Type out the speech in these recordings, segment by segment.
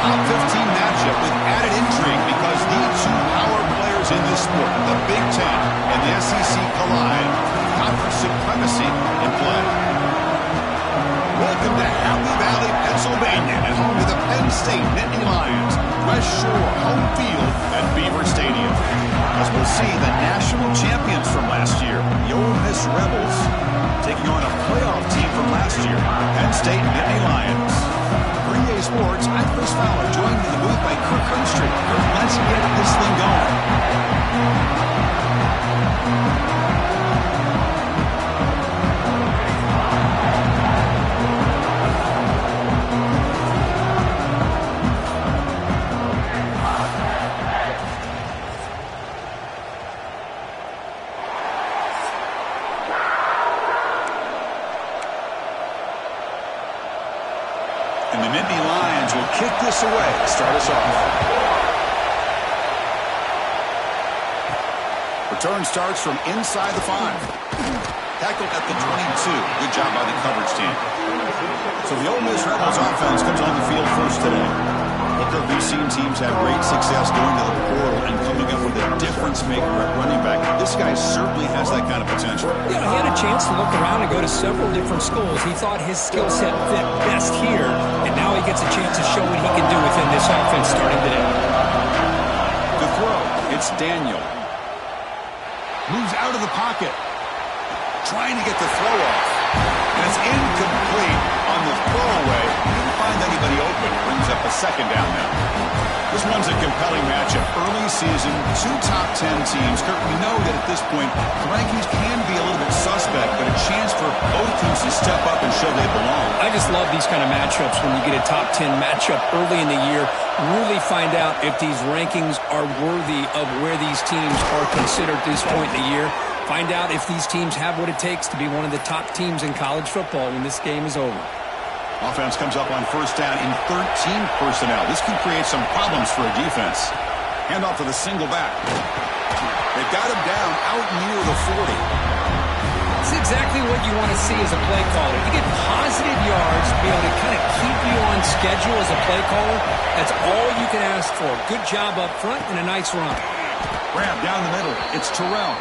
top 15 matchup with added intrigue because the two power players in this sport, the Big Ten and the SEC, collide. Conference supremacy in play. Welcome to Happy Valley, Pennsylvania, and home to the Penn State Nittany Lions. West Shore home field at Beaver Stadium. As we'll see, the national champions from last year, the Ole Miss Rebels, taking on a playoff team from last year, Penn State Nittany Lions. For EA Sports, I'm Chris Fowler, joined in the booth by Kirk Hunstreet. Let's get this thing going. And the Nittany Lions will kick this away to start us off. Return starts from inside the 5. Tackled at the 22. Good job by the coverage team. So the Ole Miss Rebels offense comes on the field first today. Booker, we've seen teams have great success going to the portal and coming up with a difference-maker at running back. This guy certainly has that kind of potential. Yeah, he had a chance to look around and go to several different schools. He thought his skill set fit best here, and now he gets a chance to show what he can do within this offense starting today. The throw, it's Daniel. Moves out of the pocket. Trying to get the throw off. And it's incomplete on the throwaway. Didn't find anybody open. Brings up a second down now. This one's a compelling matchup. Early season, two top 10 teams. Kirk, we know that at this point, the rankings can be a little bit suspect, but a chance for both teams to step up and show they belong. I just love these kind of matchups when you get a top 10 matchup early in the year. Really find out if these rankings are worthy of where these teams are considered at this point in the year. Find out if these teams have what it takes to be one of the top teams in college football when this game is over. Offense comes up on first down in 13 personnel. This can create some problems for a defense. Handoff to the single back. They've got him down out near the 40. It's exactly what you want to see as a play caller. You get positive yards to be able to kind of keep you on schedule as a play caller. That's all you can ask for. Good job up front and a nice run. Grab down the middle. It's Terrell.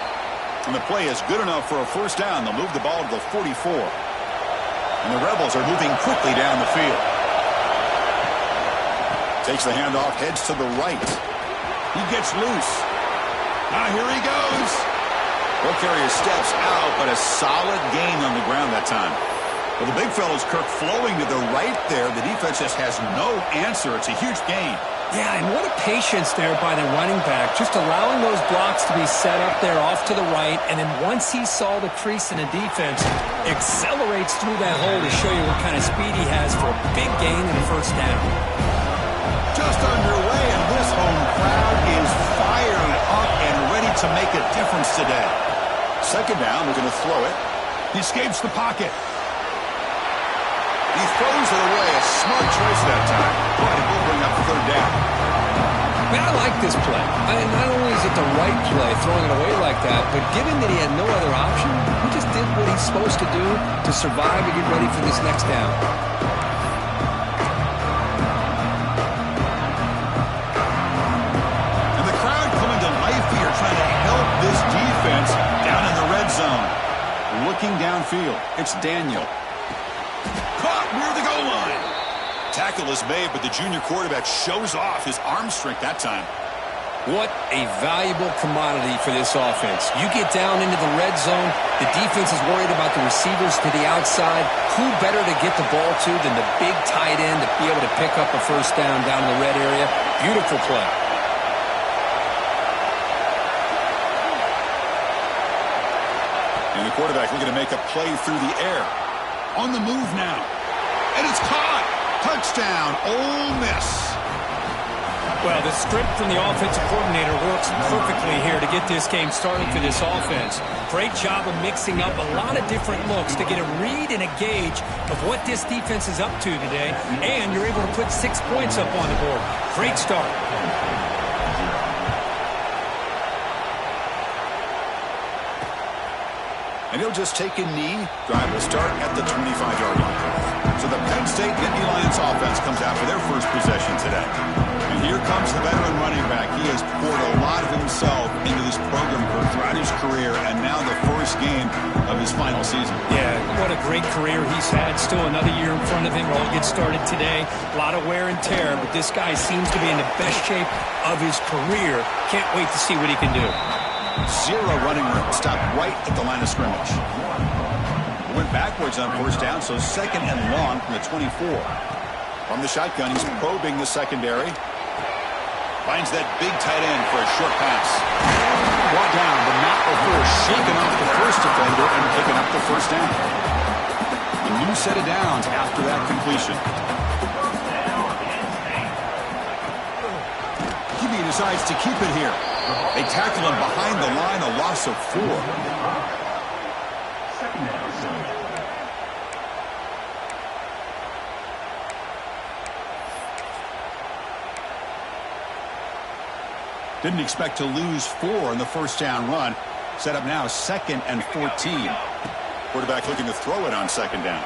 And the play is good enough for a first down. They'll move the ball to the 44. And the Rebels are moving quickly down the field. Takes the handoff, heads to the right. He gets loose. Now here he goes. Ball carrier steps out, but a solid gain on the ground that time. Well, the big fella's Kirk flowing to the right there. The defense just has no answer. It's a huge gain. Yeah, and what a patience there by the running back, just allowing those blocks to be set up there off to the right, and then once he saw the crease in the defense, accelerates through that hole to show you what kind of speed he has for a big gain and a first down. Just underway, and this home crowd is fired up and ready to make a difference today. Second down, we're going to throw it. He escapes the pocket. He throws it away. A smart choice that time. But it will bring up third down. Man, I like this play. Not only is it the right play, throwing it away like that, but given that he had no other option, he just did what he's supposed to do to survive and get ready for this next down. And the crowd coming to life here, trying to help this defense down in the red zone. Looking downfield, it's Daniel. Caught near the goal line. Tackle is made, but the junior quarterback shows off his arm strength that time. What a valuable commodity for this offense. You get down into the red zone, the defense is worried about the receivers to the outside. Who better to get the ball to than the big tight end to be able to pick up a first down in the red area? Beautiful play. And the quarterback looking to make a play through the air. On the move now. And it's caught. Touchdown, Ole Miss. Well, the script from the offensive coordinator works perfectly here to get this game started for this offense. Great job of mixing up a lot of different looks to get a read and a gauge of what this defense is up to today. And you're able to put 6 points up on the board. Great start. And he'll just take a knee. Drive will start at the 25-yard line. So the Penn State State, Nittany Lions offense comes out for their first possession today. And here comes the veteran running back. He has poured a lot of himself into this program throughout his career, and now the first game of his final season. Yeah, what a great career he's had. Still another year in front of him. All gets started today. A lot of wear and tear, but this guy seems to be in the best shape of his career. Can't wait to see what he can do. Zero running room. Stopped right at the line of scrimmage. Went backwards on first down, so second and long from the 24. From the shotgun, he's probing the secondary. Finds that big tight end for a short pass. Brought down, but not before shaking off the first defender and picking up the first down. A new set of downs after that completion. QB decides to keep it here. They tackle him behind the line, a loss of 4. Didn't expect to lose 4 in the first down run. Set up now 2nd and 14. Quarterback looking to throw it on second down.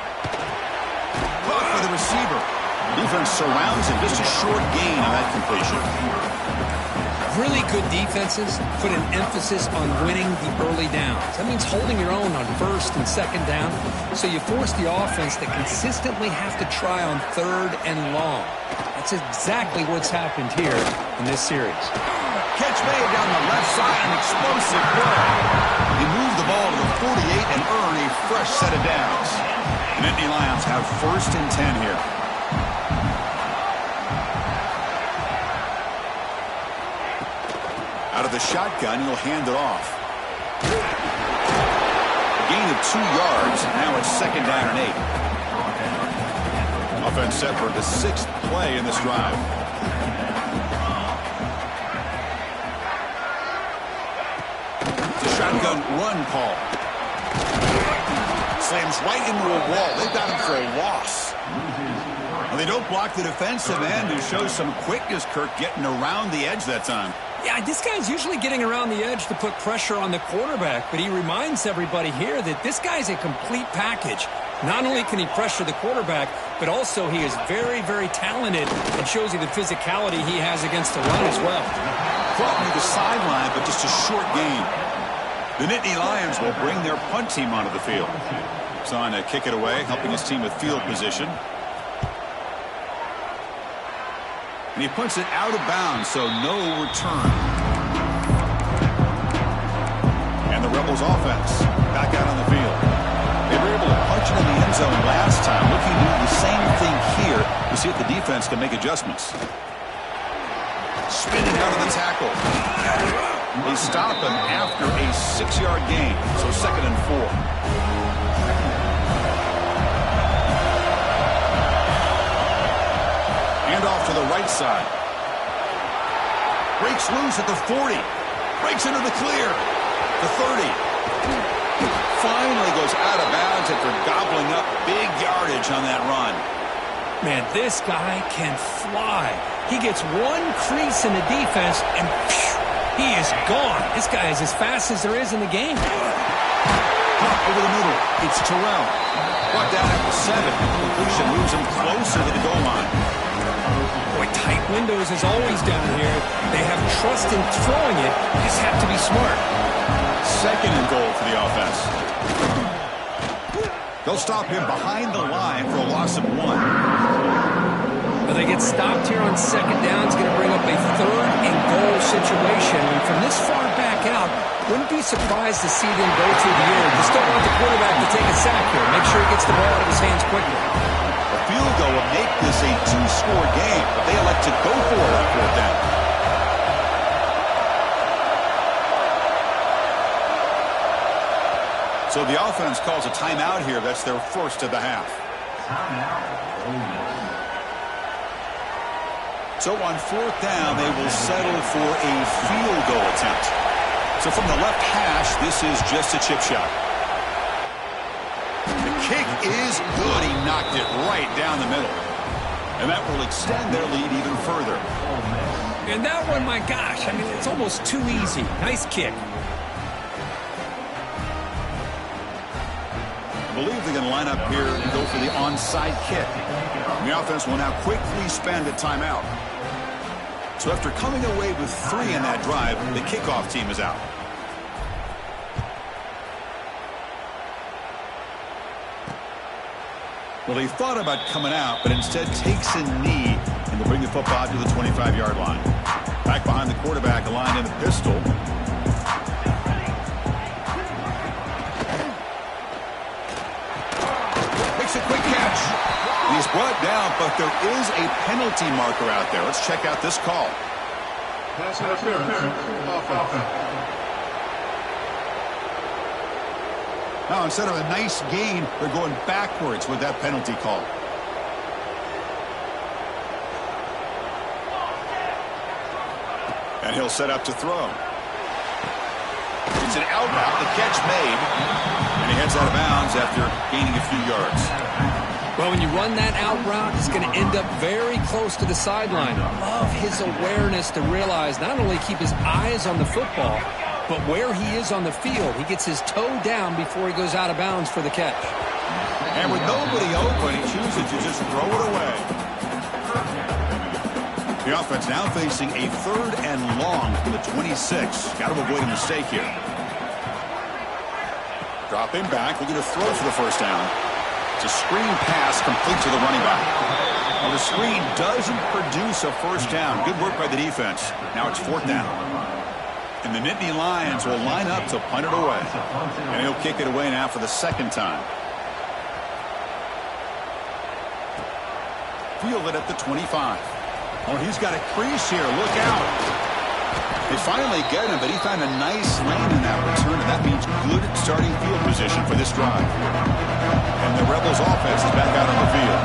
Caught for the receiver. Defense surrounds him. Just a short gain on that completion. Really good defenses put an emphasis on winning the early downs. That means holding your own on first and second down. So you force the offense to consistently have to try on third and long. That's exactly what's happened here in this series. Catch made down the left side, an explosive play. He moved the ball to the 48 and earned a fresh set of downs. The Nittany Lions have 1st and 10 here. Out of the shotgun, he'll hand it off. A gain of 2 yards. Now it's 2nd down and 8. Offense set for the 6th play in this drive. It's a shotgun run call. Slams right into a wall. They've got him for a loss. Well, they don't block the defensive end, who shows some quickness, Kirk, getting around the edge that time. Yeah, this guy's usually getting around the edge to put pressure on the quarterback, but he reminds everybody here that this guy's a complete package. Not only can he pressure the quarterback, but also he is very, very talented and shows you the physicality he has against the run as well. Caught near the sideline, but just a short gain. The Nittany Lions will bring their punt team onto the field. He's on to kick it away, helping his team with field position. And he punts it out of bounds, so no return. And the Rebels offense back out on the field. They were able to punch it in the end zone last time. Looking to do the same thing here to see if the defense can make adjustments. Spinning out of the tackle. They stop him after a 6-yard gain, so 2nd and 4. Off to the right side. Breaks loose at the 40. Breaks into the clear. The 30. Finally goes out of bounds after gobbling up big yardage on that run. Man, this guy can fly. He gets one crease in the defense, and he is gone. This guy is as fast as there is in the game. Up over the middle. It's Terrell. Brought down at the 7. Completion moves him closer to the goal line. Boy, tight windows as always down here. They have trust in throwing it. You just have to be smart. 2nd and goal for the offense. They'll stop him behind the line for a loss of 1. Well, they get stopped here on 2nd down. It's going to bring up a 3rd and goal situation. And from this far back out, wouldn't be surprised to see them go through the air. You still want the quarterback to take a sack here. Make sure he gets the ball out of his hands quickly. Field goal will make this a 2-score game, but they elect to go for it on 4th down. So the offense calls a timeout here. That's their first of the half. So on 4th down, they will settle for a field goal attempt. So from the left hash, this is just a chip shot. The kick is good. He knocked it right down the middle. And that will extend their lead even further. And that one, my gosh, I mean, it's almost too easy. Nice kick. The believe they're going to line up here and go for the onside kick. And the offense will now quickly spend a timeout. So after coming away with 3 in that drive, the kickoff team is out. Well, he thought about coming out, but instead takes a knee and will bring the football to the 25-yard line. Back behind the quarterback, aligned in the pistol. Makes a quick catch. He's brought down, but there is a penalty marker out there. Let's check out this call. Pass interference. Offense. Now, instead of a nice gain, they're going backwards with that penalty call. And he'll set up to throw. It's an out route, the catch made. And he heads out of bounds after gaining a few yards. Well, when you run that out route, it's going to end up very close to the sideline. I love his awareness to realize not only keep his eyes on the football, but where he is on the field, he gets his toe down before he goes out of bounds for the catch. And with nobody open, he chooses to just throw it away. The offense now facing a 3rd and long from the 26. Got to avoid a mistake here. Dropping back, looking to throw for the first down. It's a screen pass complete to the running back. Well, the screen doesn't produce a first down. Good work by the defense. Now it's 4th down. And the Nittany Lions will line up to punt it away. And he'll kick it away now for the 2nd time. Field it at the 25. Oh, he's got a crease here. Look out. They finally get him, but he found a nice lane in that return, and that means good starting field position for this drive. And the Rebels offense is back out on the field.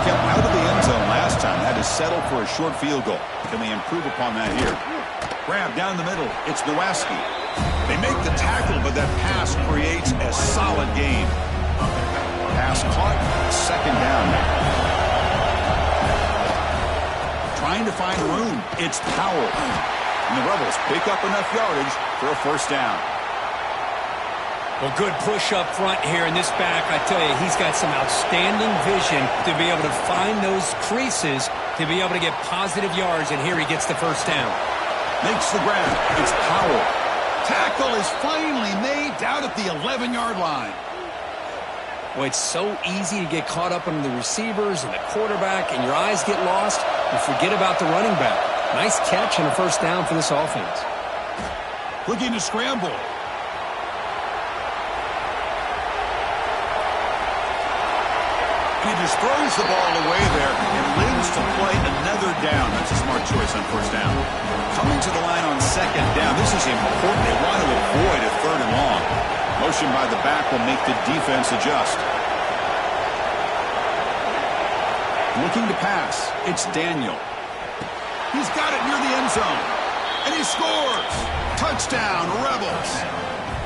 Kept out of the end zone last time. Had to settle for a short field goal. Can they improve upon that here? Grab down the middle. It's Nowacki. They make the tackle, but that pass creates a solid gain. Pass caught. 2nd down now. Trying to find room. It's Powell. And the Rebels pick up enough yardage for a first down. Well, good push up front here in this back. I tell you, he's got some outstanding vision to be able to find those creases to be able to get positive yards, and here he gets the first down. Makes the grab. It's Powell. Tackle is finally made down at the 11-yard line. Well, it's so easy to get caught up on the receivers and the quarterback, and your eyes get lost. You forget about the running back. Nice catch and a first down for this offense. Looking to scramble. He just throws the ball away there and lives to play another down. That's a smart choice on first down. Coming to the line on 2nd down. This is important. They want to avoid a 3rd and long. Motion by the back will make the defense adjust. Looking to pass. It's Daniel. He's got it near the end zone. And he scores. Touchdown, Rebels.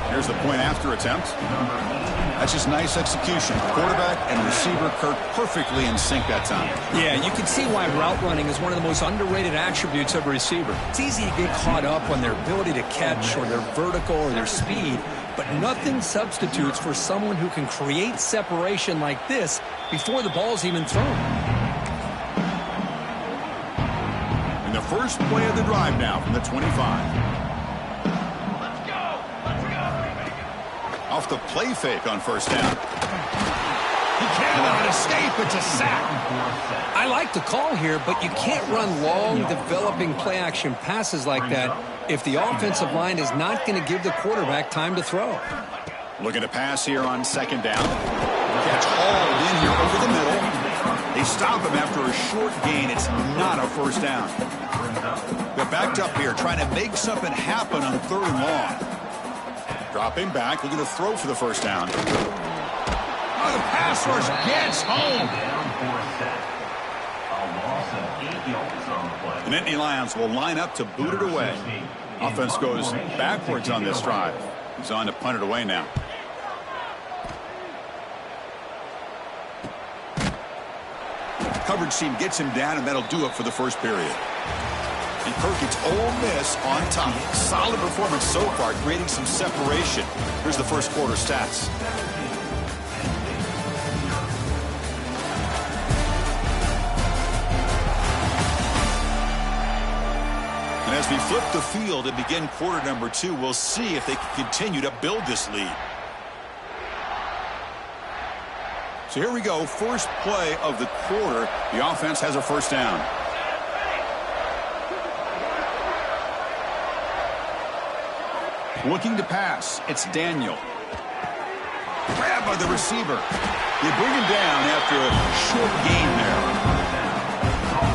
Here's the point after attempt. That's just nice execution. Quarterback and receiver Kirk perfectly in sync that time. Yeah, you can see why route running is one of the most underrated attributes of a receiver. It's easy to get caught up on their ability to catch or their vertical or their speed, but nothing substitutes for someone who can create separation like this before the ball's even thrown. And the first play of the drive now from the 25. Off the play fake on first down. He cannot escape. It's a sack. I like the call here, but you can't run long, developing play-action passes like that if the offensive line is not going to give the quarterback time to throw. Looking to pass here on 2nd down. Catch hauled in here over the middle. They stop him after a short gain. It's not a first down. They're backed up here, trying to make something happen on 3rd and long. Dropping back, looking to throw for the first down. Oh, the pass rush gets home. The Nittany Lions will line up to boot it away. Offense goes backwards on this drive. He's on to punt it away now. Coverage team gets him down, and that'll do it for the first period. And Kirk, it's Ole Miss on top. Solid performance so far, creating some separation. Here's the first quarter stats. up the field and begin quarter number 2. We'll see if they can continue to build this lead. So here we go, first play of the quarter. The offense has a first down. Looking to pass, it's Daniel. Grabbed by the receiver. They bring him down after a short gain there.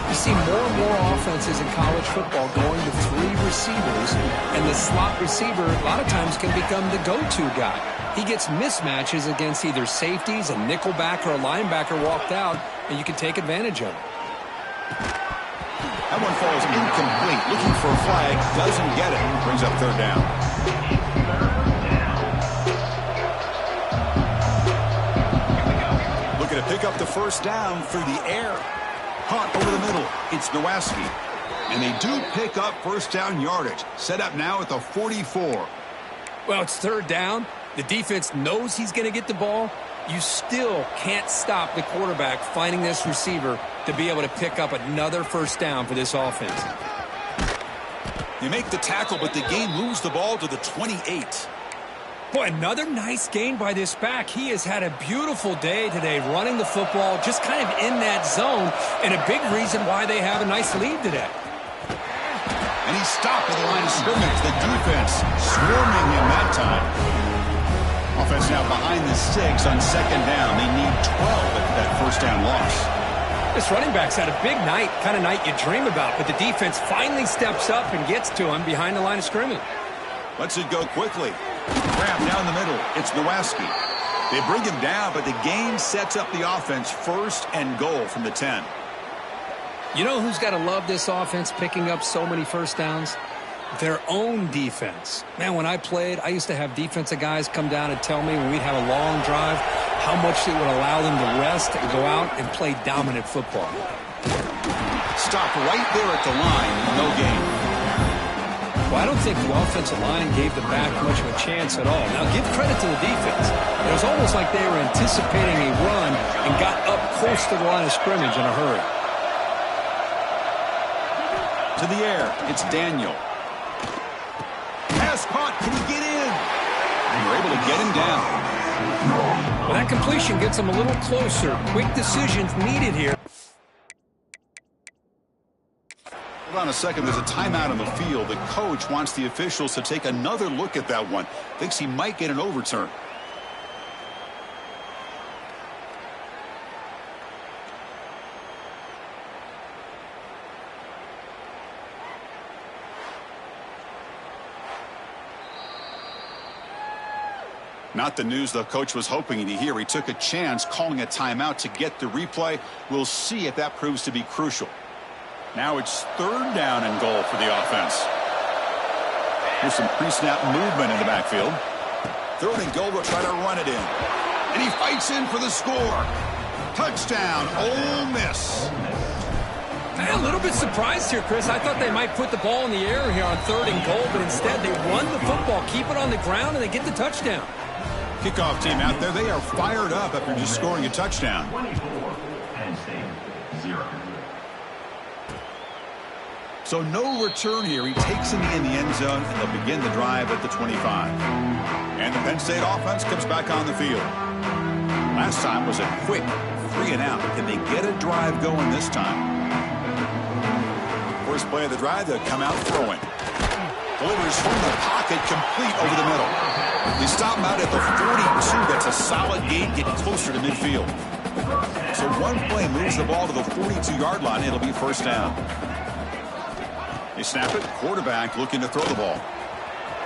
You see more and more offenses in college football going to 3 receivers, and the slot receiver a lot of times can become the go-to guy. He gets mismatches against either safeties, a nickelback, or a linebacker walked out, and you can take advantage of it. That one falls incomplete. Looking for a flag, doesn't get it. Brings up third down. Looking to pick up the first down through the air. Caught over the middle. It's Nowaski. And they do pick up first down yardage. Set up now at the 44. Well, it's third down. The defense knows he's going to get the ball. You still can't stop the quarterback finding this receiver to be able to pick up another first down for this offense. They make the tackle, but the game moves the ball to the 28. Boy, another nice gain by this back. He has had a beautiful day today running the football, just kind of in that zone, and a big reason why they have a nice lead today. And he's stopped at the line of scrimmage. The defense swarming him that time. Offense now behind the 6 on second down. They need 12 at that first down loss. This running back's had a big night, kind of night you dream about, but the defense finally steps up and gets to him behind the line of scrimmage. Lets it go quickly. Grab down the middle. It's Nowaski. They bring him down, but the game sets up the offense first and goal from the 10. You know who's got to love this offense picking up so many first downs? Their own defense. Man, when I played, I used to have defensive guys come down and tell me when we'd have a long drive how much it would allow them to rest and go out and play dominant football. Stop right there at the line. No gain. Well, I don't think the offensive line gave the back much of a chance at all. Now, give credit to the defense. It was almost like they were anticipating a run and got up close to the line of scrimmage in a hurry. To the air, it's Daniel. Pass caught, can he get in? And we're able to get him down. Well, that completion gets him a little closer. Quick decisions needed here. Hold on a second, there's a timeout on the field. The coach wants the officials to take another look at that one. Thinks he might get an overturn. Not the news the coach was hoping to hear. He took a chance calling a timeout to get the replay. We'll see if that proves to be crucial. Now it's third down and goal for the offense. Here's some pre-snap movement in the backfield. Third and goal, we'll try to run it in. And he fights in for the score. Touchdown, Ole Miss. I'm a little bit surprised here, Chris. I thought they might put the ball in the air here on third and goal, but instead they run the football, keep it on the ground, and they get the touchdown. Kickoff team out there, they are fired up after just scoring a touchdown. 24, Penn State, 0. So no return here. He takes him in the end zone, and they'll begin the drive at the 25. And the Penn State offense comes back on the field. Last time was a quick 3 and out. Can they get a drive going this time? First play of the drive, they'll come out throwing. Delivers from the pocket, complete over the middle. They stop him out at the 42. That's a solid gain, getting closer to midfield. So one play moves the ball to the 42-yard line. It'll be first down. They snap it. Quarterback looking to throw the ball.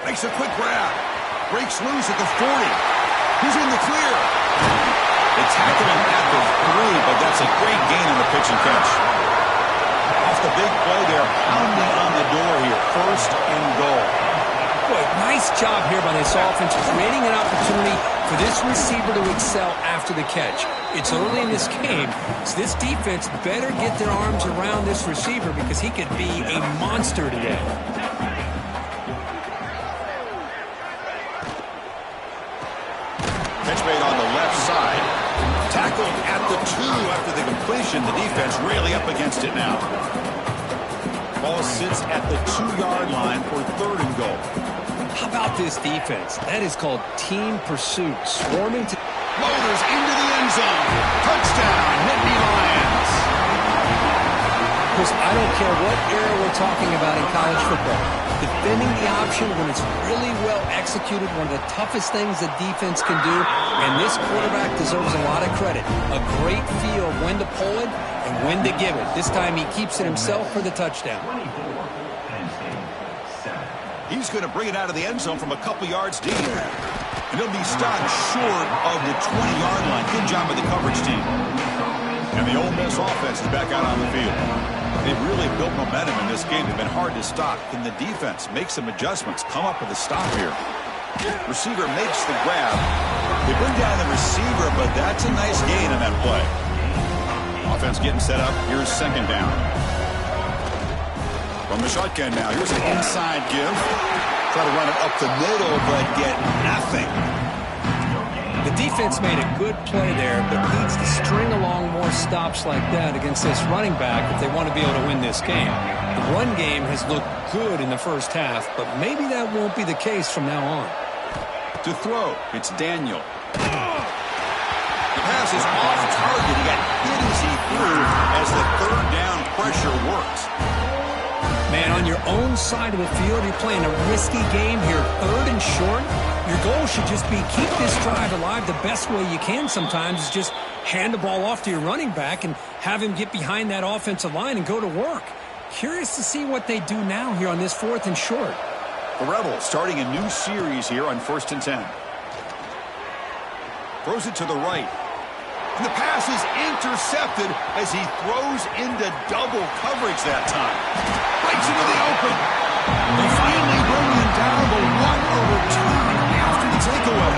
Makes a quick grab. Breaks loose at the 40. Who's in the clear? They tackle him at the 3, but that's a great gain on the pitch and catch. Off the big play, they're pounding on the door here. First and goal. Boy, nice job here by this offense, creating an opportunity for this receiver to excel after the catch. It's early in this game, so this defense better get their arms around this receiver because he could be a monster today. Catch made on the left side. Tackled at the 2 after the completion. The defense really up against it now. Ball sits at the 2-yard line for 3rd and goal. How about this defense? That is called team pursuit. Swarming to... Motors into the end zone. Touchdown, Nittany Lions. Chris, I don't care what era we're talking about in college football. Defending the option when it's really well executed, one of the toughest things the defense can do, and this quarterback deserves a lot of credit. A great feel of when to pull it and when to give it. This time he keeps it himself for the touchdown. He's going to bring it out of the end zone from a couple yards deep. And he'll be stopped short of the 20-yard line. Good job by the coverage team. And the Ole Miss offense is back out on the field. They've really built momentum in this game. They've been hard to stop. Can the defense make some adjustments, come up with a stop here? Receiver makes the grab. They bring down the receiver, but that's a nice gain on that play. Offense getting set up. Here's 2nd down. From the shotgun now. Here's an inside give. Try to run it up the middle, but get nothing. The defense made a good play there, but needs to string along more stops like that against this running back if they want to be able to win this game. The run game has looked good in the first half, but maybe that won't be the case from now on. To throw, it's Daniel. The pass is off target. He got hit as he threw as the 3rd down pressure works. Man, on your own side of the field, you're playing a risky game here. 3rd and short. Your goal should just be keep this drive alive the best way you can sometimes is just hand the ball off to your running back and have him get behind that offensive line and go to work. Curious to see what they do now here on this 4th and short. The Rebels starting a new series here on 1st and 10. Throws it to the right. And the pass is intercepted as he throws into double coverage that time. Breaks into the open. They finally bring him down the 1 return after the takeaway.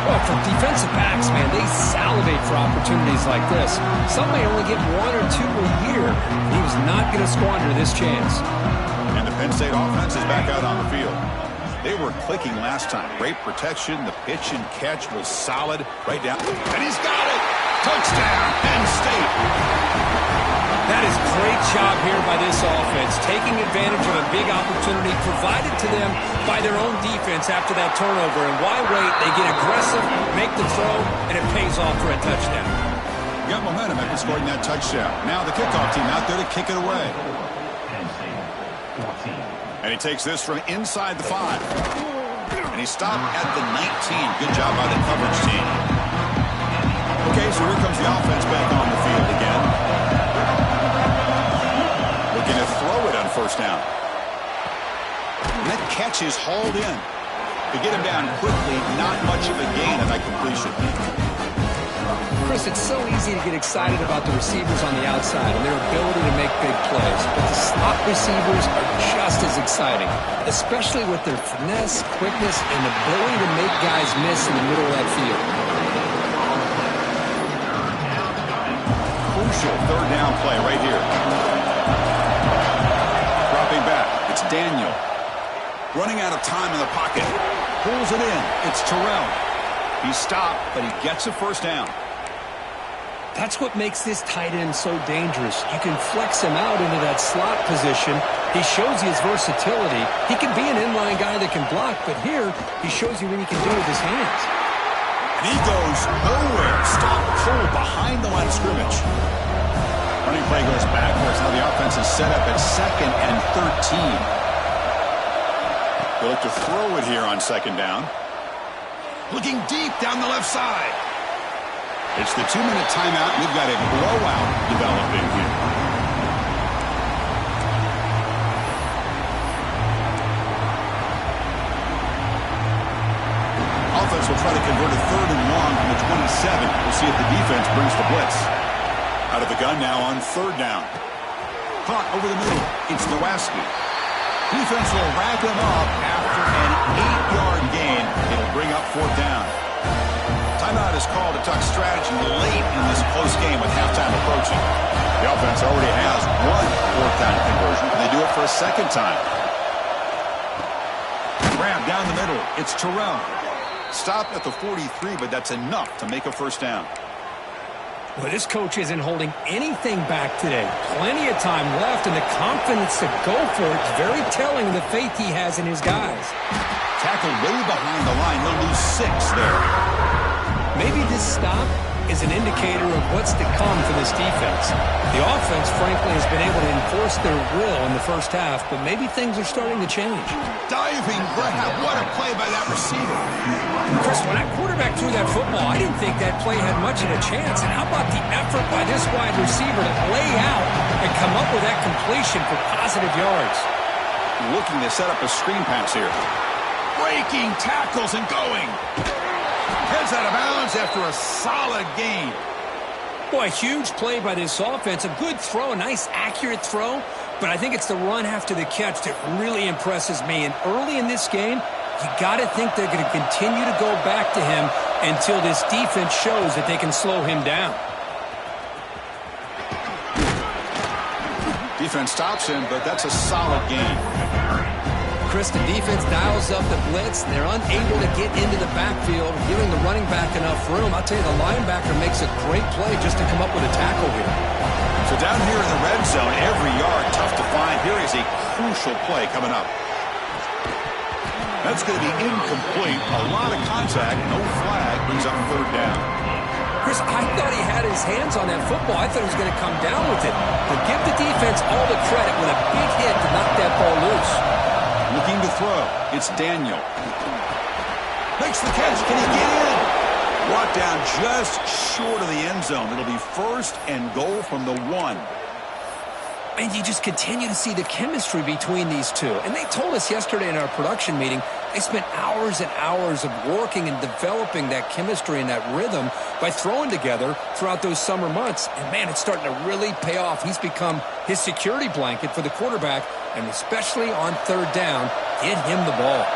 Well, for defensive backs, man, they salivate for opportunities like this. Some may only get 1 or 2 a year. He was not going to squander this chance. And the Penn State offense is back out on the field. They were clicking last time. Great protection. The pitch and catch was solid. Right down. And he's got it. Touchdown, Penn State. That is great job here by this offense, taking advantage of a big opportunity provided to them by their own defense after that turnover. And why wait? They get aggressive, make the throw, and it pays off for a touchdown. Got momentum after scoring that touchdown. Now the kickoff team out there to kick it away. And he takes this from inside the 5. And he stopped at the 19. Good job by the coverage team. Okay, so here comes the offense back on the field again. Looking to throw it on 1st down. And that catch is hauled in. To get him down quickly, not much of a gain on that completion. Chris, it's so easy to get excited about the receivers on the outside and their ability to make big plays. But the slot receivers are just as exciting, especially with their finesse, quickness, and ability to make guys miss in the middle of that field. Crucial 3rd down play right here. Dropping back, it's Daniel. Running out of time in the pocket. Pulls it in, it's Terrell. He stopped, but he gets a 1st down. That's what makes this tight end so dangerous. You can flex him out into that slot position. He shows you his versatility. He can be an inline guy that can block, but here he shows you what he can do with his hands. And he goes nowhere. Stop cold behind the line of scrimmage. Running play goes backwards. Now the offense is set up at 2nd and 13. They'll look to throw it here on 2nd down. Looking deep down the left side. It's the 2-minute timeout. We've got a blowout developing here. Offense will try to convert a 3rd and long from the 27. We'll see if the defense brings the blitz. Out of the gun now on 3rd down. Caught over the middle. It's Nowaski. Defense will wrap him up after an 8-yard gain. It'll bring up 4th down. Timeout is called to talk strategy late in this close game with halftime approaching. The offense already has 1 4th down conversion. They do it for a 2nd time. Grab down the middle. It's Terrell. Stopped at the 43, but that's enough to make a 1st down. Well, this coach isn't holding anything back today. Plenty of time left, and the confidence to go for it is very telling of the faith he has in his guys. Tackled way behind the line. They'll lose 6 there. Maybe this stop is an indicator of what's to come for this defense. The offense, frankly, has been able to enforce their will in the first half, but maybe things are starting to change. Diving grab. What a play by that receiver. Chris, when that quarterback threw that football, I didn't think that play had much of a chance. And how about the effort by this wide receiver to lay out and come up with that completion for positive yards? Looking to set up a screen pass here. Breaking tackles and going. Heads out of bounds after a solid gain. Boy, huge play by this offense. A good throw, a nice accurate throw. But I think it's the run after the catch that really impresses me. And early in this game, you got to think they're going to continue to go back to him until this defense shows that they can slow him down. Defense stops him, but that's a solid gain. Chris, the defense dials up the blitz. They're unable to get into the backfield, giving the running back enough room. I'll tell you, the linebacker makes a great play just to come up with a tackle here. So down here in the red zone, every yard tough to find. Here is a crucial play coming up. That's going to be incomplete. A lot of contact, no flag, brings up 3rd down. Chris, I thought he had his hands on that football. I thought he was going to come down with it. But give the defense all the credit with a big hit to knock that ball loose. Looking to throw. It's Daniel. Makes the catch. Can he get in? Brought down just short of the end zone. It'll be 1st and goal from the 1. And you just continue to see the chemistry between these two. And they told us yesterday in our production meeting, they spent hours and hours of working and developing that chemistry and that rhythm by throwing together throughout those summer months. And, man, it's starting to really pay off. He's become his security blanket for the quarterback, and especially on 3rd down, get him the ball.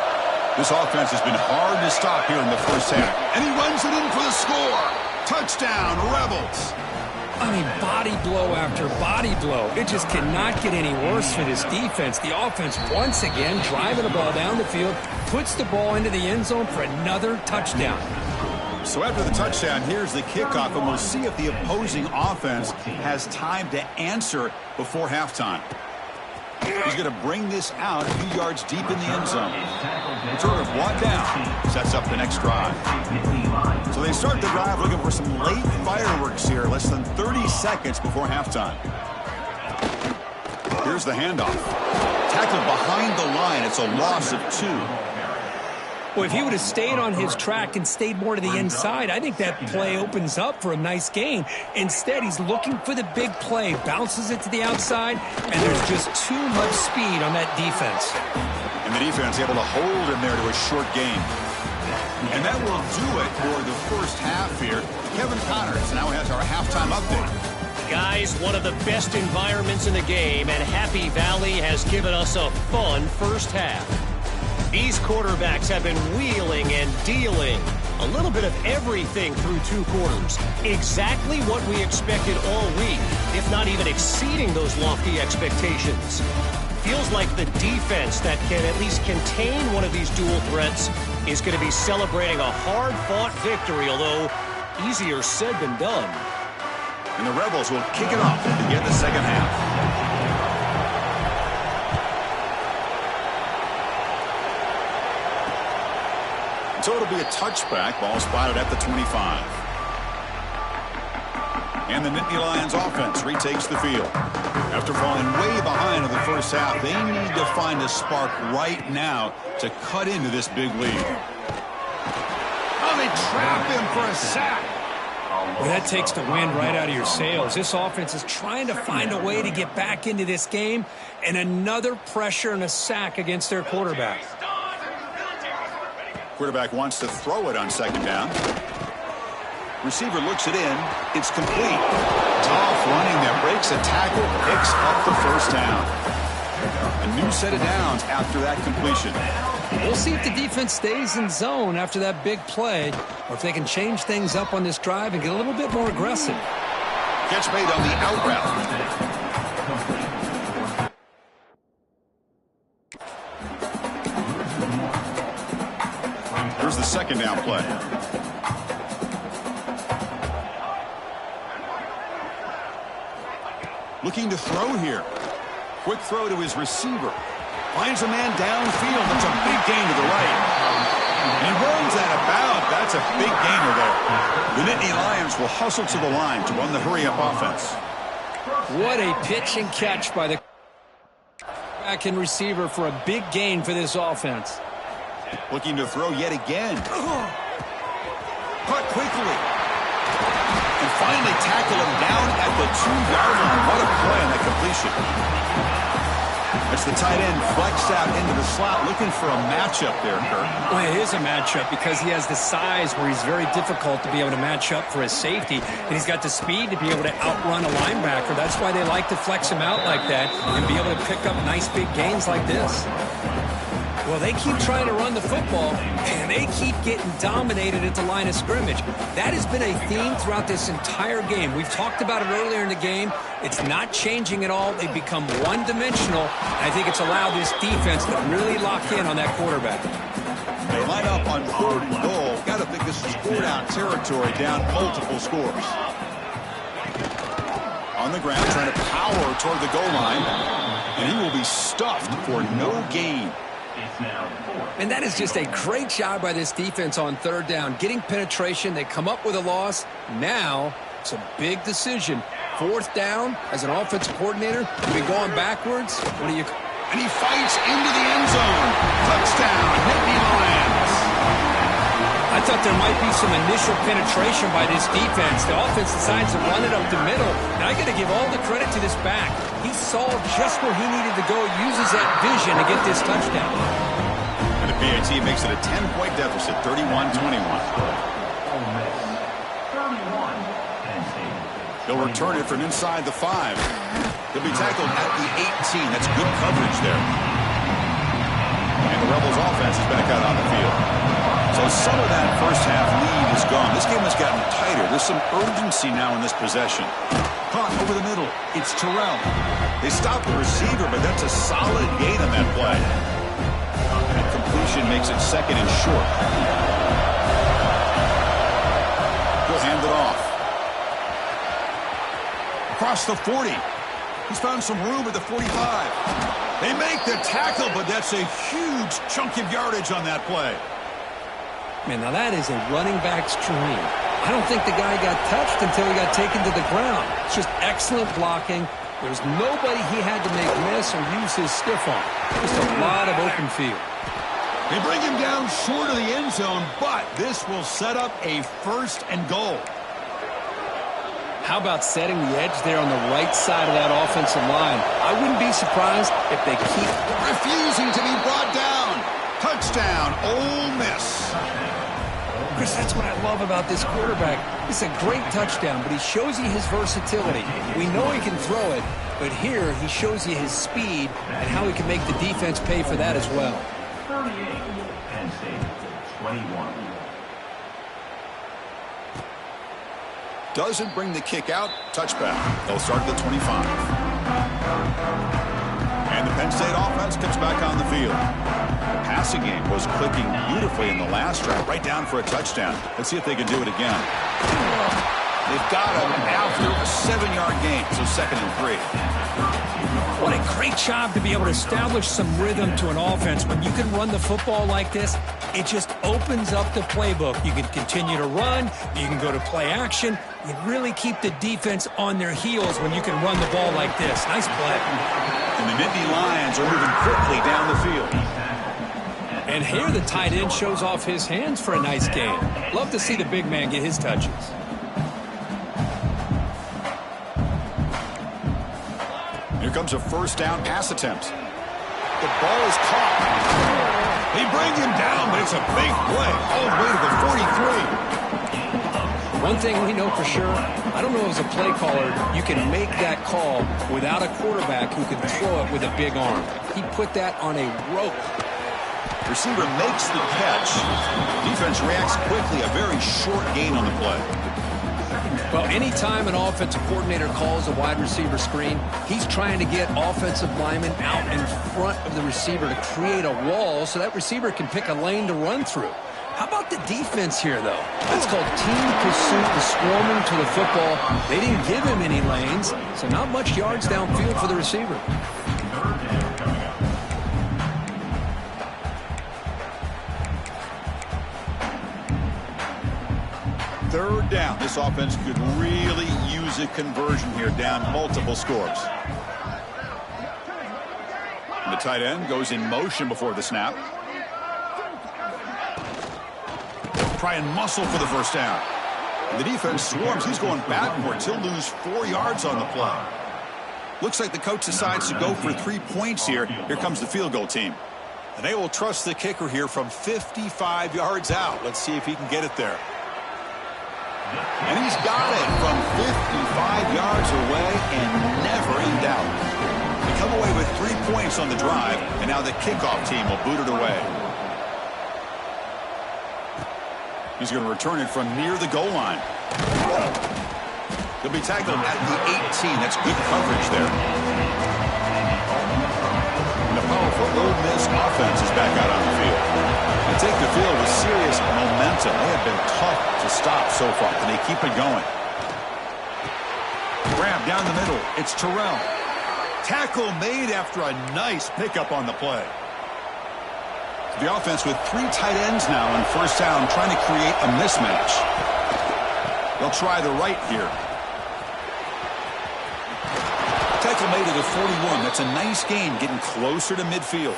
This offense has been hard to stop here in the first half. And he runs it in for the score. Touchdown, Rebels. I mean, body blow after body blow. It just cannot get any worse for this defense. The offense, once again, driving the ball down the field, puts the ball into the end zone for another touchdown. So after the touchdown, here's the kickoff, and we'll see if the opposing offense has time to answer before halftime. He's going to bring this out a few yards deep in the end zone. It's sort of brought down, sets up the next drive. So they start the drive looking for some late fireworks here, less than 30 seconds before halftime. Here's the handoff. Tackled behind the line. It's a loss of 2. Well, if he would have stayed on his track and stayed more to the inside, I think that play opens up for a nice gain. Instead, he's looking for the big play, bounces it to the outside, and there's just too much speed on that defense. And the defense able to hold him there to a short gain. And that will do it for the first half here. Kevin Connors now has our halftime update. Guys, one of the best environments in the game, and Happy Valley has given us a fun first half. These quarterbacks have been wheeling and dealing. A little bit of everything through 2 quarters. Exactly what we expected all week, if not even exceeding those lofty expectations. Feels like the defense that can at least contain one of these dual threats is going to be celebrating a hard-fought victory, although easier said than done. And the Rebels will kick it off to begin the second half. So it'll be a touchback. Ball spotted at the 25. And the Nittany Lions offense retakes the field. After falling way behind in the first half, they need to find a spark right now to cut into this big lead. Oh, they trap him for a sack. Well, that takes the wind right out of your sails. This offense is trying to find a way to get back into this game, and another pressure and a sack against their quarterback. Quarterback wants to throw it on 2nd down. Receiver looks it in. It's complete. Tough running there. Breaks a tackle. Picks up the first down. A new set of downs after that completion. We'll see if the defense stays in zone after that big play, or if they can change things up on this drive and get a little bit more aggressive. Catch made on the out route. Here's the 2nd down play. Looking to throw here. Quick throw to his receiver. Finds a man downfield. That's a big gain to the right. He runs out of bounds. That's a big gainer there. The Nittany Lions will hustle to the line to run the hurry-up offense. What a pitch and catch by the back and receiver for a big gain for this offense. Looking to throw yet again. Caught quickly. And finally tackle him down at the 2-yard line. What a play on that completion. That's the tight end flexed out into the slot, looking for a matchup there, Kurt. Well, it is a matchup because he has the size where he's very difficult to be able to match up for his safety, and he's got the speed to be able to outrun a linebacker. That's why they like to flex him out like that and be able to pick up nice big gains like this. Well, they keep trying to run the football, and they keep getting dominated at the line of scrimmage. That has been a theme throughout this entire game. We've talked about it earlier in the game. It's not changing at all. They've become one-dimensional. I think it's allowed this defense to really lock in on that quarterback. They line up on 3rd and goal. Got to think this is score-down territory, down multiple scores. On the ground, trying to power toward the goal line, and he will be stuffed for no gain. And that is just a great job by this defense on 3rd down. Getting penetration, they come up with a loss. Now, it's a big decision. 4th down, as an offensive coordinator, you'll be going backwards. What do you... And he fights into the end zone. Touchdown, Nittany Lions. I thought there might be some initial penetration by this defense. The offense decides to run it up the middle. And I got to give all the credit to this back. He saw just where he needed to go, uses that vision to get this touchdown. And the PAT makes it a 10-point deficit, 31-21. He'll return it from inside the 5. He'll be tackled at the 18. That's good coverage there. And the Rebels offense is back out on the field. So some of that first half lead is gone. This game has gotten tighter. There's some urgency now in this possession. Caught over the middle. It's Terrell. They stop the receiver, but that's a solid gain on that play. And completion makes it 2nd and short. He'll hand it off. Across the 40. He's found some room at the 45. They make the tackle, but that's a huge chunk of yardage on that play. Man, now that is a running back's dream. I don't think the guy got touched until he got taken to the ground. It's just excellent blocking. There's nobody he had to make miss or use his stiff arm. Just a lot of open field. They bring him down short of the end zone, but this will set up a 1st and goal. How about setting the edge there on the right side of that offensive line? I wouldn't be surprised if they keep refusing to be brought down. Touchdown, Ole Miss. Chris, that's what I love about this quarterback. It's a great touchdown, but he shows you his versatility. We know he can throw it, but here he shows you his speed and how he can make the defense pay for that as well. 38, Penn State, 21. Doesn't bring the kick out. Touchback. They'll start at the 25. And the Penn State offense comes back on the field. The passing game was clicking beautifully in the last drive, right down for a touchdown. Let's see if they can do it again. They've got him after a 7-yard gain, so 2nd and 3. What a great job to be able to establish some rhythm to an offense. When you can run the football like this, it just opens up the playbook. You can continue to run. You can go to play action. You really keep the defense on their heels when you can run the ball like this. Nice play. And the Nittany Lions are moving quickly down the field. And here the tight end shows off his hands for a nice game. Love to see the big man get his touches. Here comes a 1st down pass attempt. The ball is caught. They bring him down, but it's a big play all the way to the 43. One thing we know for sure, I don't know as a play caller, you can make that call without a quarterback who can throw it with a big arm. He put that on a rope. Receiver makes the catch. Defense reacts quickly. A very short gain on the play. Well, anytime an offensive coordinator calls a wide receiver screen, he's trying to get offensive linemen out in front of the receiver to create a wall so that receiver can pick a lane to run through. How about the defense here, though? That's called team pursuit and swarming to the football. They didn't give him any lanes, so not much yards downfield for the receiver. Third down. This offense could really use a conversion here, down multiple scores. The tight end goes in motion before the snap. Try and muscle for the first down. And the defense swarms. He's going backwards. He'll lose 4 yards on the play. Looks like the coach decides to go for 3 points here. Here comes the field goal team. And they will trust the kicker here from 55 yards out. Let's see if he can get it there. And he's got it from 55 yards away and never in doubt. They come away with 3 points on the drive, and now the kickoff team will boot it away. He's going to return it from near the goal line. He'll be tackled at the 18. That's good coverage there. And the powerful Ole Miss offense is back out on the field. They take the field with serious momentum. They have been tough to stop so far, and they keep it going. Grab down the middle. It's Terrell. Tackle made after a nice pickup on the play. The offense with 3 tight ends now on first down, trying to create a mismatch. They'll try the right here. Tackle made at the 41. That's a nice gain, getting closer to midfield.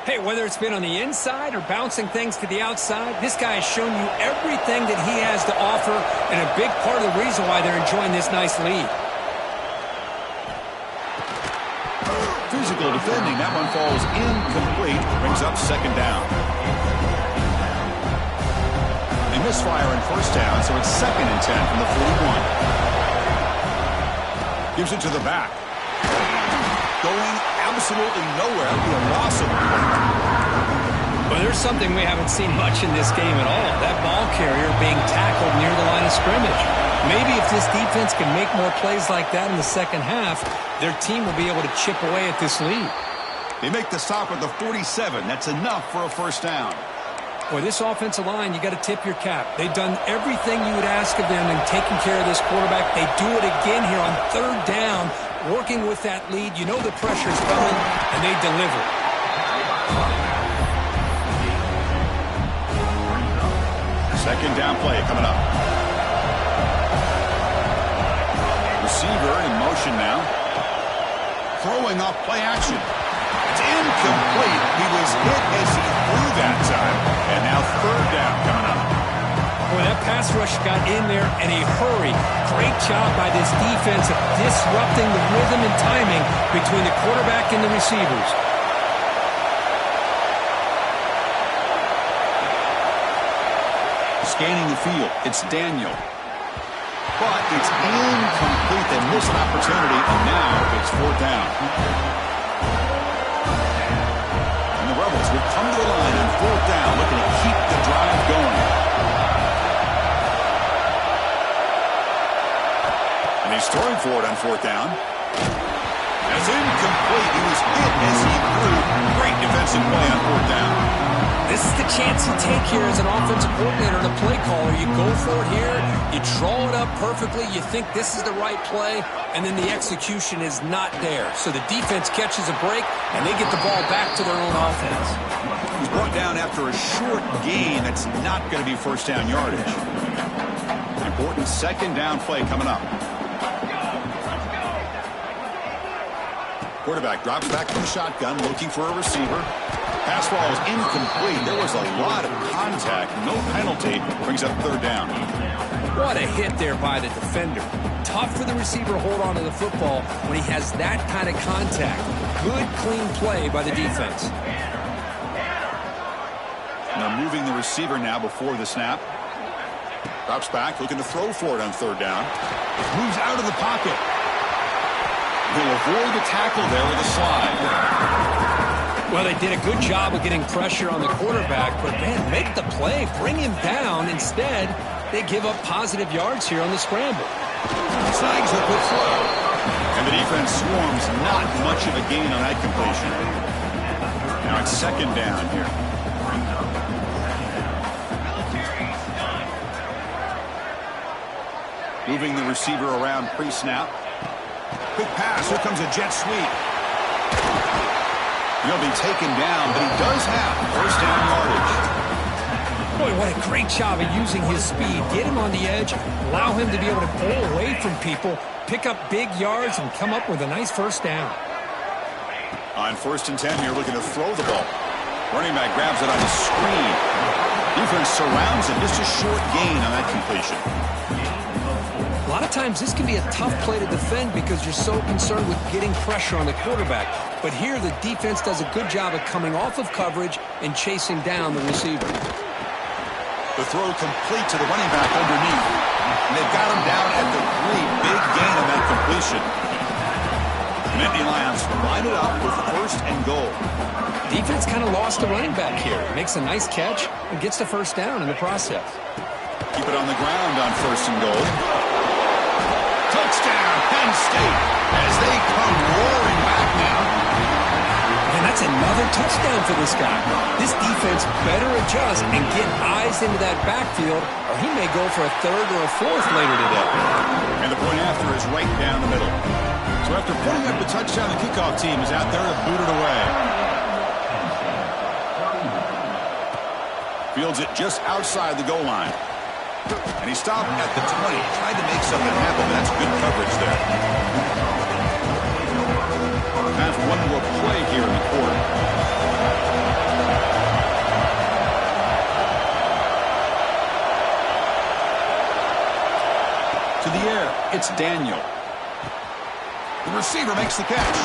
Hey, whether it's been on the inside or bouncing things to the outside, this guy has shown you everything that he has to offer, and a big part of the reason why they're enjoying this nice lead. Physical defending. That one falls incomplete. Brings up second down. They misfire in first down, so it's 2nd and 10 from the 41. Gives it to the back. Going absolutely nowhere. That'd be a loss of a point. Well, there's something we haven't seen much in this game at all. That ball carrier being tackled near the line of scrimmage. Maybe if this defense can make more plays like that in the second half, their team will be able to chip away at this lead. They make the stop at the 47. That's enough for a first down. Boy, this offensive line, you got to tip your cap. They've done everything you would ask of them in taking care of this quarterback. They do it again here on third down, working with that lead. You know the pressure's coming, and they deliver. Second down play coming up. Receiver in motion now. Throwing off play action. It's incomplete. He was hit as he threw that time. And now third down coming up. Boy, that pass rush got in there in a hurry. Great job by this defense of disrupting the rhythm and timing between the quarterback and the receivers. Scanning the field. It's Daniel. But it's incomplete. They miss an opportunity, and now it's fourth down. And the Rebels will come to the line on fourth down, looking to keep the drive going. And he's throwing for it on fourth down. That's incomplete. He was hit as he threw. Great defensive play on fourth down. This is the chance you take here as an offensive coordinator and a play caller. You go for it here, you draw it up perfectly, you think this is the right play, and then the execution is not there. So the defense catches a break, and they get the ball back to their own offense. He's brought down after a short gain. That's not going to be first down yardage. An important second down play coming up. Quarterback drops back from the shotgun, looking for a receiver. Pass ball is incomplete. There was a lot of contact. No penalty. Brings up third down. What a hit there by the defender. Tough for the receiver to hold on to the football when he has that kind of contact. Good, clean play by the defense. Now moving the receiver now before the snap. Drops back, looking to throw for it on third down. Moves out of the pocket. He'll avoid the tackle there with a slide. Well, they did a good job of getting pressure on the quarterback, but, man, make the play, bring him down. Instead, they give up positive yards here on the scramble. Snags a good throw. And the defense swarms, not much of a gain on that completion. Now it's second down here. Moving the receiver around pre-snap. Quick pass. Here comes a jet sweep. He'll be taken down, but he does have first down yardage. Boy, what a great job of using his speed. Get him on the edge, allow him to be able to pull away from people, pick up big yards, and come up with a nice first down. On 1st and 10 here, looking to throw the ball. Running back grabs it on the screen. Defense surrounds him. Just a short gain on that completion. A lot of times this can be a tough play to defend because you're so concerned with getting pressure on the quarterback. But here the defense does a good job of coming off of coverage and chasing down the receiver. The throw complete to the running back underneath. And they've got him down at the 3. Big gain on that completion. Nittany Lions line it up with 1st and goal. Defense kind of lost the running back here. Makes a nice catch and gets the first down in the process. Keep it on the ground on 1st and goal. Touchdown, Penn State, as they come roaring back now. And that's another touchdown for this guy. This defense better adjust and get eyes into that backfield, or he may go for a 3rd or a 4th later today. And the point after is right down the middle. So after putting up the touchdown, the kickoff team is out there to boot it away. Fields it just outside the goal line. And he stopped at the 20. Tried to make something happen, but that's good coverage there. Half one to a play here in the quarter. To the air, it's Daniel. The receiver makes the catch.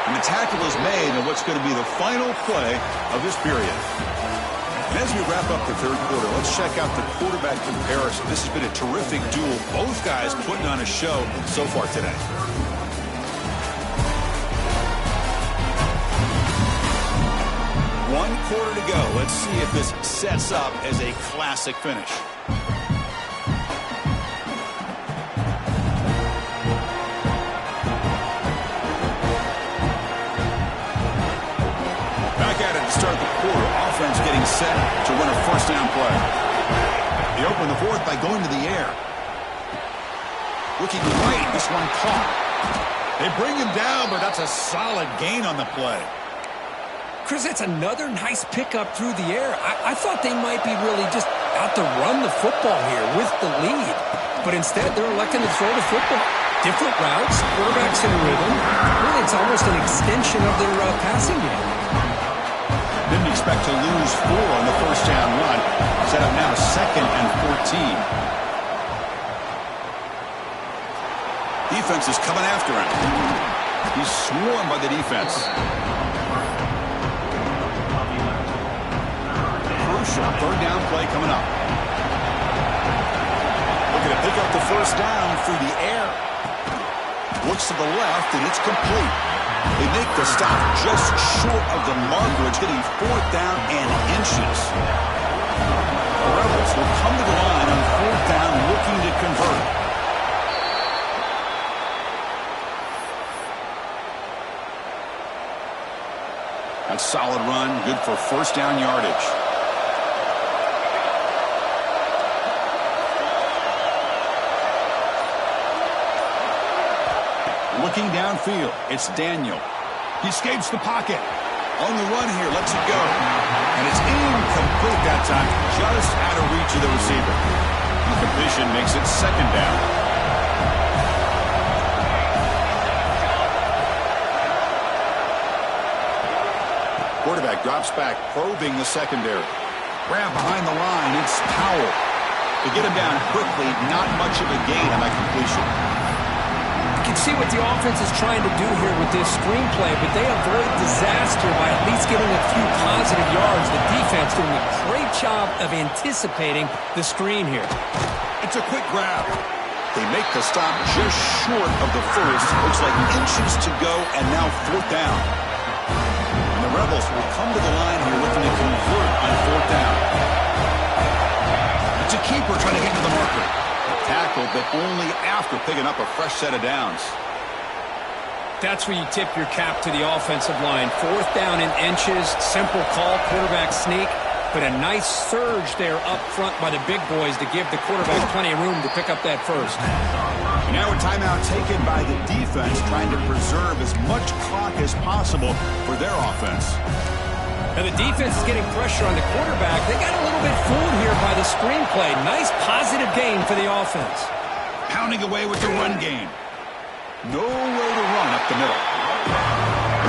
And the tackle is made on what's going to be the final play of this period. And as we wrap up the 3rd quarter, let's check out the quarterback comparison. This has been a terrific duel. Both guys putting on a show so far today. One quarter to go. Let's see if this sets up as a classic finish. Back at it to start the quarter. Offense getting set to run a first down play. They open the 4th by going to the air. Looking right. This one caught. They bring him down, but that's a solid gain on the play. Chris, that's another nice pickup through the air. I thought they might be really just out to run the football here with the lead. But instead, they're electing to throw the football. Different routes, quarterbacks in rhythm. Really, it's almost an extension of their passing game. Didn't expect to lose 4 on the first down run. Set up now 2nd and 14. Defense is coming after him. He's swarmed by the defense. Crucial 3rd down play coming up. Looking to pick up the first down through the air. Looks to the left, and it's complete. They make the stop just short of the marker. It's getting 4th down and inches. The Rebels will come to the line on 4th down, looking to convert. That's a solid run, good for first down yardage. Looking downfield, it's Daniel. He escapes the pocket. On the run here, lets it go. And it's incomplete that time, just out of reach of the receiver. The completion makes it 2nd down. Quarterback drops back, probing the secondary. Grab behind the line, it's Powell. To get him down quickly, not much of a gain on that completion. You can see what the offense is trying to do here with this screenplay, but they avoid disaster by at least getting a few positive yards. The defense doing a great job of anticipating the screen here. It's a quick grab. They make the stop just short of the first. Looks like inches to go, and now 4th down. And the Rebels will come to the line here looking to convert on 4th down. It's a keeper trying to get to the marker. Tackle, but only after picking up a fresh set of downs. That's where you tip your cap to the offensive line. 4th down in inches, simple call, quarterback sneak. but a nice surge there up front by the big boys to give the quarterback plenty of room to pick up that first. Now a timeout taken by the defense, trying to preserve as much clock as possible for their offense. And the defense is getting pressure on the quarterback. They got a little bit fooled here by the screenplay. Nice positive gain for the offense. Pounding away with the run game. Nowhere to run up the middle.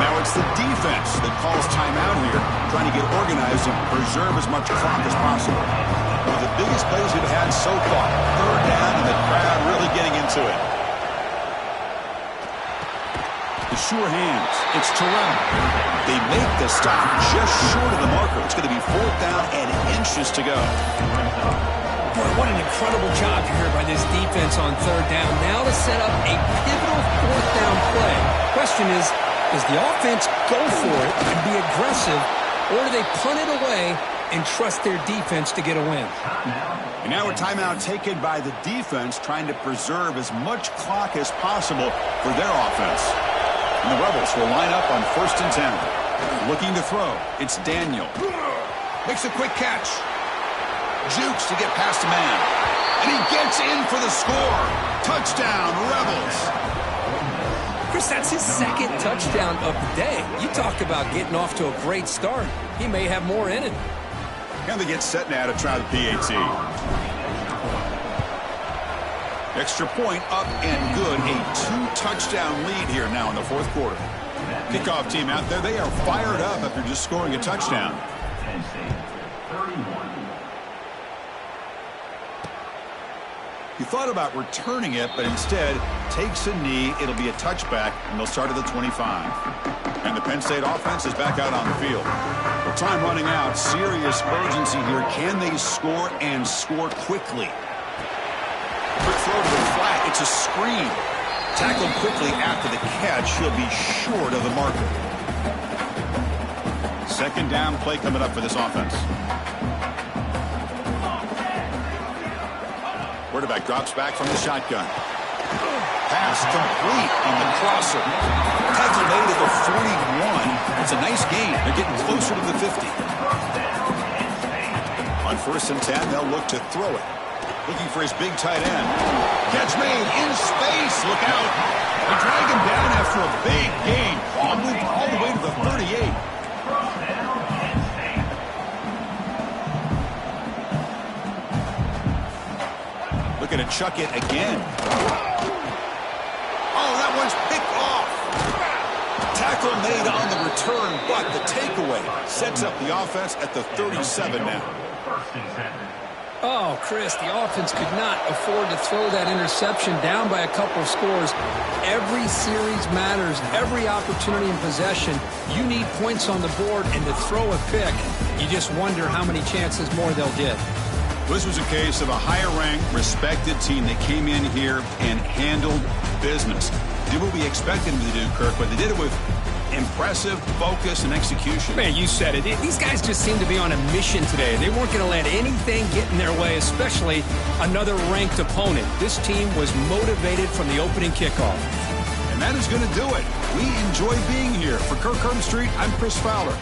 Now it's the defense that calls timeout here, trying to get organized and preserve as much clock as possible. One of the biggest plays we've had so far. Third down and the crowd really getting into it. The sure hands. It's Terrell. They make the stop just short of the marker. It's going to be 4th down and inches to go. Boy, what an incredible job here by this defense on 3rd down. Now to set up a pivotal 4th down play. Question is, does the offense go for it and be aggressive, or do they punt it away and trust their defense to get a win? And now a timeout taken by the defense, trying to preserve as much clock as possible for their offense. And the Rebels will line up on 1st and 10. Looking to throw. It's Daniel. Makes a quick catch. Jukes to get past a man. And he gets in for the score. Touchdown, Rebels. Chris, that's his 2nd touchdown of the day. You talk about getting off to a great start. He may have more in it. And they get set now to try the PAT. Extra point up and good. A 2-touchdown lead here now in the 4th quarter. Kickoff team out there. They are fired up after just scoring a touchdown. Penn State 31. He thought about returning it, but instead takes a knee. It'll be a touchback, and they'll start at the 25. And the Penn State offense is back out on the field. With time running out, serious urgency here. Can they score and score quickly? Quick throw to the flat. It's a screen. Tackled quickly after the catch. He'll be short of the marker. 2nd down play coming up for this offense. Quarterback drops back from the shotgun. Pass complete on the crosser. Tackle made at the 41. It's a nice gain. They're getting closer to the 50. On 1st and 10, they'll look to throw it. Looking for his big tight end. Catch made in space. Look out. They drag him down after a big gain. Ball moved all the way to the 38. Looking to chuck it again. Oh, that one's picked off. Tackle made on the return, but the takeaway sets up the offense at the 37 now. Oh, Chris, the offense could not afford to throw that interception down by a couple of scores. Every series matters. Every opportunity in possession. You need points on the board, and to throw a pick, you just wonder how many chances more they'll get. This was a case of a higher-ranked, respected team that came in here and handled business. Did what we expected them to do, Kirk, but they did it with impressive focus and execution. Man, you said it. These guys just seem to be on a mission today. They weren't going to let anything get in their way, especially another ranked opponent. This team was motivated from the opening kickoff. And that is going to do it. We enjoy being here. For Kirk Herbstreit, I'm Chris Fowler.